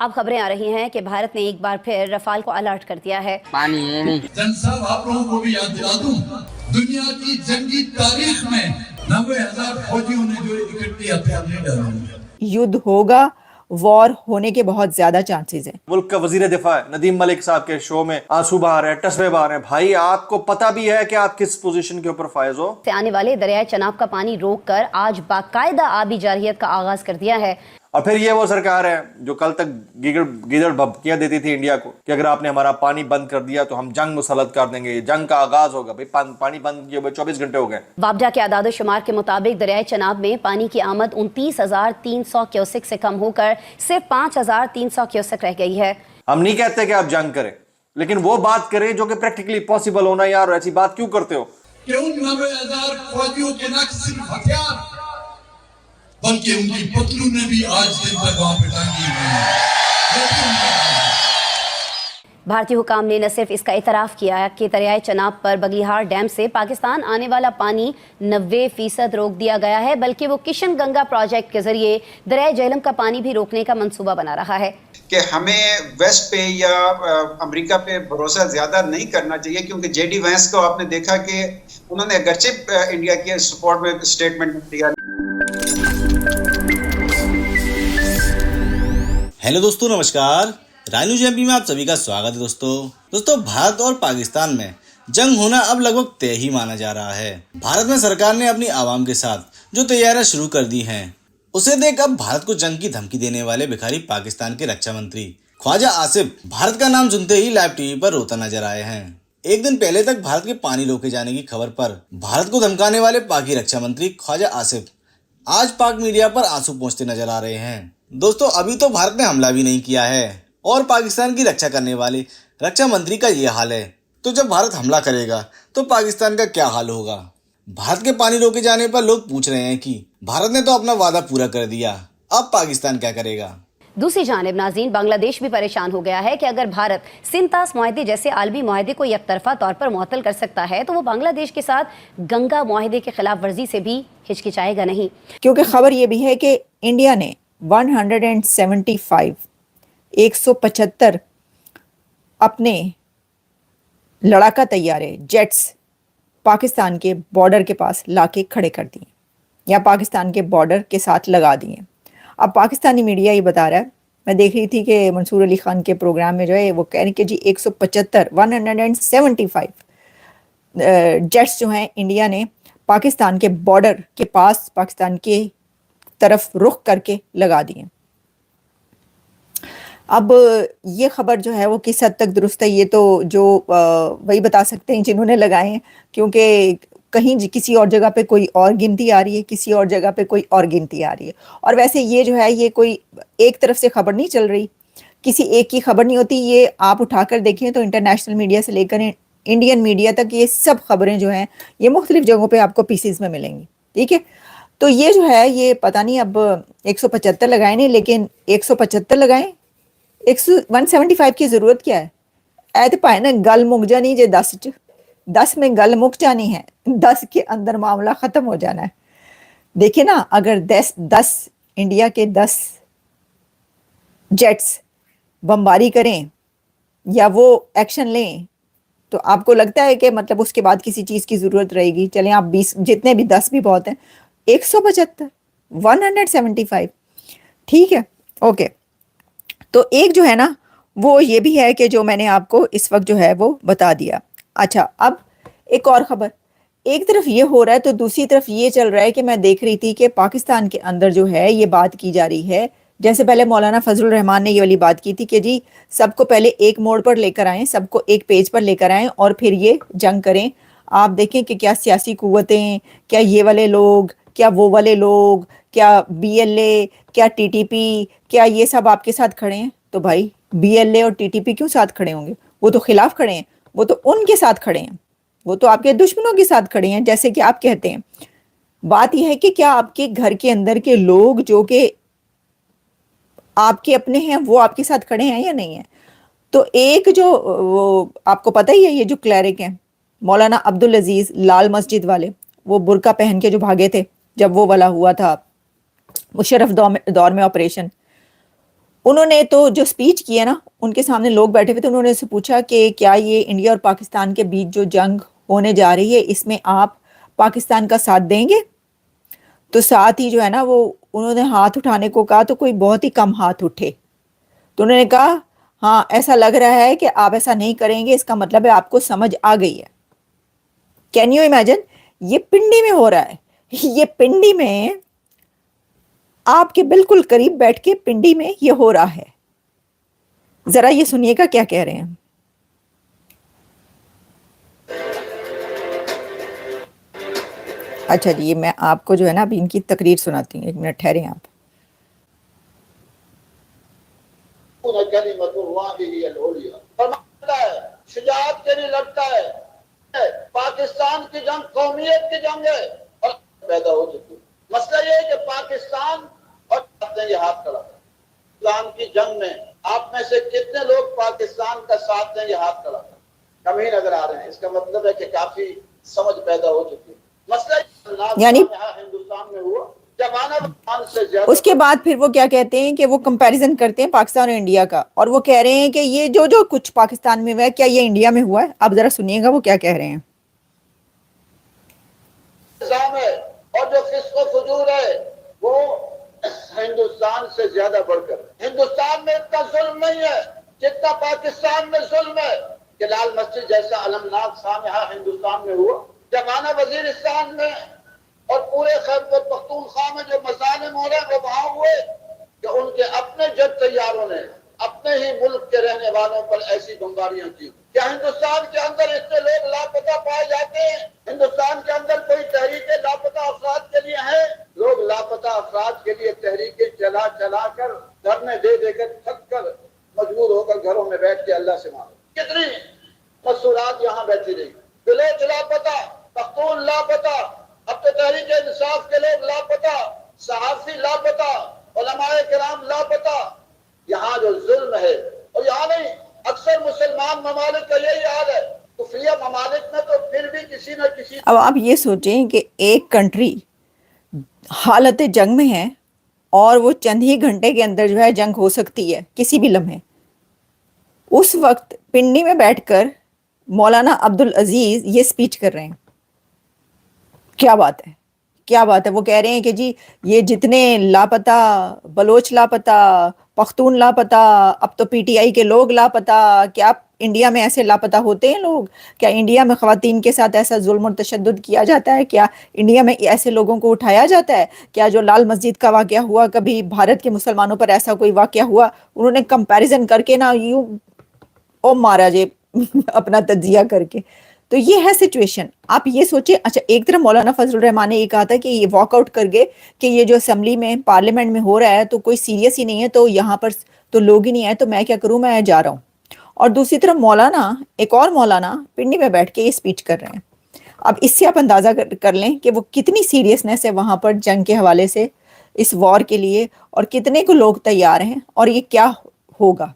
اب خبریں آ رہی ہیں کہ بھارت نے ایک بار پھر رفال کو الرٹ کر دیا ہے. پانی ہے نہیں. جن صاحب آپ لوگوں کو بھی یاد دلا دوں, دنیا کی جنگی تاریخ میں 90,000 فوجیوں نے جو اکٹھے ہتھیار نہیں ڈالے. یدھ ہوگا, وار ہونے کے بہت زیادہ چانسز ہیں. ملک کا وزیر دفاع ندیم ملک صاحب کے شو میں آنسو بہا رہے ہیں, ٹسمے بہا رہے ہیں. بھائی آپ کو پتہ بھی ہے کہ آپ کس پوزیشن کے اوپر فائز ہو. سے آنے والے دریائے چناب کا پانی روک کر آج باقاعدہ آبی جارحیت کا آغاز کر دیا ہے. اور پھر یہ وہ سرکار ہے جو کل تک گیدڑ بھبکیاں دیتی تھی انڈیا کو کہ اگر آپ نے ہمارا پانی بند کر دیا تو ہم جنگ مسلط کر دیں گے, جنگ کا آغاز ہوگا. بھائی پانی بند کیے ہوئے 24 گھنٹے ہو گئے. وابڈا کے اعداد و شمار کے مطابق دریائے چناب میں پانی کی آمد 29,300 کیوسک سے کم ہو کر صرف 5,300 کیوسک رہ گئی ہے. ہم نہیں کہتے کہ آپ جنگ کریں, لیکن وہ بات کریں جو کہ پریکٹیکلی پاسبل ہونا. یار ایسی بات کیوں کرتے ہو کہ ان 90,000 فوجیوں کے نہ صرف ہتھیار بلکہ ان کی پتلونیں بھی آج دن تک وہاں پہ ٹنگی ہوئی ہیں. بھارتی حکام نے نہ صرف اس کا اعتراف کیا کہ دریائے چناب پر بگلیہار ڈیم سے پاکستان آنے والا پانی 90% روک دیا گیا ہے, بلکہ وہ کشن گنگا پروجیکٹ کے ذریعے دریائے جہلم کا پانی بھی روکنے کا منصوبہ بنا رہا ہے. کہ ہمیں ویسٹ پہ یا امریکہ پہ بھروسہ زیادہ نہیں کرنا چاہیے, کیونکہ جے ڈی وینس کو آپ نے دیکھا کہ انہوں نے اگرچہ انڈیا کے سپورٹ میں اسٹیٹمنٹ دیا. ہیلو دوستو, نمسکار. رائے نیوز ایم پی میں آپ سبھی کا سواگت ہے. دوستو بھارت اور پاکستان میں جنگ ہونا اب لگ بھگ طے ہی مانا جا رہا ہے. بھارت میں سرکار نے اپنی عوام کے ساتھ جو تیاریاں شروع کر دی ہیں, اسے دیکھ اب بھارت کو جنگ کی دھمکی دینے والے بھکاری پاکستان کے رکشا منتری خواجہ آصف بھارت کا نام سنتے ہی لائیو ٹی وی پر روتا نظر آئے ہیں. ایک دن پہلے تک بھارت کے پانی روکے جانے کی خبر پر بھارت کو دھمکانے والے پاکی رکشا منتری خواجہ آصف آج پاک میڈیا پر آنسو پہنچتے نظر آ رہے ہیں. دوستو ابھی تو بھارت نے حملہ بھی نہیں کیا ہے اور پاکستان کی رکشا کرنے والے رکشا منتری کا یہ حال ہے, تو جب بھارت حملہ کرے گا تو پاکستان کا کیا حال ہوگا. بھارت کے پانی روکے جانے پر لوگ پوچھ رہے ہیں کہ بھارت نے تو اپنا وعدہ پورا کر دیا, اب پاکستان کیا کرے گا. دوسری جانب ناظرین, بنگلہ دیش بھی پریشان ہو گیا ہے کہ اگر بھارت سنتاس معاہدے جیسے عالمی معاہدے کو یک طرفہ طور پر معطل کر سکتا ہے تو وہ بنگلہ دیش کے ساتھ گنگا معاہدے کے خلاف ورزی سے بھی ہچکچائے گا نہیں. کیونکہ خبر یہ بھی ہے کہ انڈیا نے 175 اپنے لڑاکا طیارے جیٹس پاکستان کے بارڈر کے پاس لا کے کھڑے کر دیے یا پاکستان کے بارڈر کے ساتھ لگا دیے. اب پاکستانی میڈیا یہ بتا رہا ہے, میں دیکھ رہی تھی کہ منصور علی خان کے پروگرام میں جو ہے وہ کہہ رہے ہیں کہ جی 175 جیٹس جو ہیں انڈیا نے پاکستان کے بارڈر کے پاس پاکستان کے طرف رخ کر کے لگا دیے. اب یہ خبر جو ہے وہ کس حد تک درست ہے یہ تو جو وہی بتا سکتے ہیں جنہوں نے لگائے ہیں, کیونکہ کہیں کسی اور جگہ پہ کوئی اور گنتی آ رہی ہے, کسی اور جگہ پہ کوئی اور گنتی آ رہی ہے. اور ویسے یہ جو ہے یہ کوئی ایک طرف سے خبر نہیں چل رہی, کسی ایک کی خبر نہیں ہوتی. یہ آپ اٹھا کر دیکھیں تو انٹرنیشنل میڈیا سے لے کر انڈین میڈیا تک یہ سب خبریں جو ہیں یہ مختلف جگہوں پہ آپ کو پیسز میں ملیں گی. ٹھیک ہے, تو یہ جو ہے یہ پتہ نہیں اب 175 لگائے نہیں, لیکن 175 لگائیں 175 کی ضرورت کیا ہے. ایت پائے نا گل مک جانی جے 10 میں گل مک جانی ہے, 10 کے اندر معاملہ ختم ہو جانا ہے. دیکھیں نا, اگر 10 انڈیا کے 10 جیٹس بمباری کریں یا وہ ایکشن لیں تو آپ کو لگتا ہے کہ مطلب اس کے بعد کسی چیز کی ضرورت رہے گی. چلیں آپ 20 جتنے بھی 10 بھی بہت ہیں, 175 ٹھیک ہے, اوکے. تو ایک جو ہے نا وہ یہ بھی ہے کہ جو میں نے آپ کو اس وقت جو ہے وہ بتا دیا. اچھا, اب ایک اور خبر, ایک طرف یہ ہو رہا ہے تو دوسری طرف یہ چل رہا ہے کہ میں دیکھ رہی تھی کہ پاکستان کے اندر جو ہے یہ بات کی جا رہی ہے, جیسے پہلے مولانا فضل الرحمان نے یہ والی بات کی تھی کہ جی سب کو پہلے ایک موڑ پر لے کر آئیں, سب کو ایک پیج پر لے کر آئیں اور پھر یہ جنگ کریں. آپ دیکھیں کہ کیا سیاسی قوتیں, کیا یہ والے لوگ, کیا وہ والے لوگ, کیا بی ایل اے, کیا ٹی ٹی پی, کیا یہ سب آپ کے ساتھ کھڑے ہیں. تو بھائی بی ایل اے اور ٹی ٹی پی کیوں ساتھ کھڑے ہوں گے, وہ تو خلاف کھڑے ہیں, وہ تو ان کے ساتھ کھڑے ہیں, وہ تو آپ کے دشمنوں کے ساتھ کھڑے ہیں جیسے کہ آپ کہتے ہیں. بات یہ ہے کہ کیا آپ کے گھر کے اندر کے لوگ جو کہ آپ کے اپنے ہیں وہ آپ کے ساتھ کھڑے ہیں یا نہیں ہیں. تو ایک جو وہ آپ کو پتہ ہی ہے یہ جو کلیرک ہیں مولانا عبدالعزیز لال مسجد والے, وہ برقع پہن کے جو بھاگے تھے جب وہ والا ہوا تھا مشرف دور میں آپریشن, انہوں نے تو جو سپیچ کیا نا، ان کے سامنے لوگ بیٹھے ہوئے تھے، انہوں نے سے پوچھا کہ کیا یہ انڈیا اور پاکستان کے بیچ جو جنگ ہونے جا رہی ہے اس میں آپ پاکستان کا ساتھ دیں گے؟ تو ساتھ ہی جو ہے نا وہ انہوں نے ہاتھ اٹھانے کو کہا تو کوئی بہت ہی کم ہاتھ اٹھے. تو انہوں نے کہا ہاں ایسا لگ رہا ہے کہ آپ ایسا نہیں کریں گے، اس کا مطلب ہے آپ کو سمجھ آ گئی ہے. Can you imagine? یہ پنڈی میں ہو رہا ہے، یہ پنڈی میں آپ کے بالکل قریب بیٹھ کے پنڈی میں یہ ہو رہا ہے. ذرا یہ سنیے گا کیا کہہ رہے ہیں. اچھا جی، میں آپ کو جو ہے نا ابھی ان کی تقریر سناتی ہوں، 1 منٹ ٹھہریں آپ. فرماتا ہے شجاعت کے لیے لڑتا ہے، پاکستان کی جنگ قومیت کی جنگ ہے اور پیدا ہو چکی. مسئلہ یہ ہے کہ پاکستان اور نے یہ ہاتھ کھڑا اسلام کی جنگ میں آپ میں سے کتنے لوگ پاکستان کا ساتھ دیں؟ یہ ہاتھ کھڑا کم ہی نظر آ رہے ہیں. اس کا مطلب ہے کہ کافی سمجھ پیدا ہو چکی. مسئلہ یعنی ہندوستان میں ہوا اس کے بعد پھر وہ کیا کہتے ہیں کہ وہ کمپیریزن کرتے ہیں پاکستان اور انڈیا کا، اور وہ کہہ رہے ہیں کہ یہ جو کچھ پاکستان میں ہوا ہے کیا یہ انڈیا میں ہوا ہے؟ آپ ذرا سنیے گا وہ کیا کہہ رہے ہیں. ہے اور جو فسق و فجور ہے وہ ہندوستان سے زیادہ بڑھ کر ہندوستان میں اتنا ظلم نہیں ہے جتنا پاکستان میں ظلم ہے. کہ لال مسجد جیسا المناک سانحہ ہندوستان میں ہوا، زمانہ وزیرستان میں اور پورے خیبر پختونخوا میں جو مظالم ہو رہے ہیں وہ وہاں ہوئے کہ ان کے اپنے جٹ طیاروں نے اپنے ہی ملک کے رہنے والوں پر ایسی بمباریاں کی. کیا ہندوستان کے اندر اتنے لوگ لاپتہ پائے جاتے ہیں؟ ہندوستان کے اندر کوئی تحریکیں لاپتہ افراد کے لیے ہیں؟ لوگ لاپتہ افراد کے لیے تحریکیں چلا چلا کر دھرنے دے دے کر تھک کر مجبور ہو کر گھروں میں بیٹھ کے اللہ سے مانگو. کتنی مسورات یہاں بیٹھی رہی. بلوچ لاپتہ، پختون لاپتہ، اب تو تحریک انصاف کے لوگ لاپتہ، صحافی لاپتہ، علماء کرام لاپتہ. یہاں جو ظلم ہے، اور یہاں نہیں اکثر مسلمان ممالک کا یہی حال ہے. کفریہ ممالک میں تو پھر بھی کسی نہ کسی. اب آپ یہ سوچیں کہ ایک کنٹری حالت جنگ میں ہے اور وہ چند ہی گھنٹے کے اندر جو ہے جنگ ہو سکتی ہے کسی بھی لمحے. اس وقت پنڈی میں بیٹھ کر مولانا عبدالعزیز یہ سپیچ کر رہے ہیں. کیا بات ہے، کیا بات ہے. وہ کہہ رہے ہیں کہ جی یہ جتنے لاپتہ بلوچ لاپتہ، پختون لاپتہ، اب تو پی ٹی آئی کے لوگ لاپتہ. کیا انڈیا میں ایسے لاپتہ ہوتے ہیں لوگ؟ کیا انڈیا میں خواتین کے ساتھ ایسا ظلم اور تشدد کیا جاتا ہے؟ کیا انڈیا میں ایسے لوگوں کو اٹھایا جاتا ہے؟ کیا جو لال مسجد کا واقعہ ہوا کبھی بھارت کے مسلمانوں پر ایسا کوئی واقعہ ہوا؟ انہوں نے کمپیریزن کر کے نا یوں او مارا جے اپنا تجزیہ کر کے. تو یہ ہے سچویشن. آپ یہ سوچیں. اچھا ایک طرف مولانا فضل الرحمان نے یہ کہا تھا کہ یہ واک آؤٹ کر گئے کہ یہ جو اسمبلی میں پارلیمنٹ میں ہو رہا ہے تو کوئی سیریس ہی نہیں ہے، تو یہاں پر تو لوگ ہی نہیں آئے تو میں کیا کروں، میں جا رہا ہوں. اور دوسری طرف مولانا، ایک اور مولانا پنڈی میں بیٹھ کے یہ سپیچ کر رہے ہیں. اب اس سے آپ اندازہ کر لیں کہ وہ کتنی سیریسنس ہے وہاں پر جنگ کے حوالے سے، اس وار کے لیے، اور کتنے کو لوگ تیار ہیں اور یہ کیا ہوگا.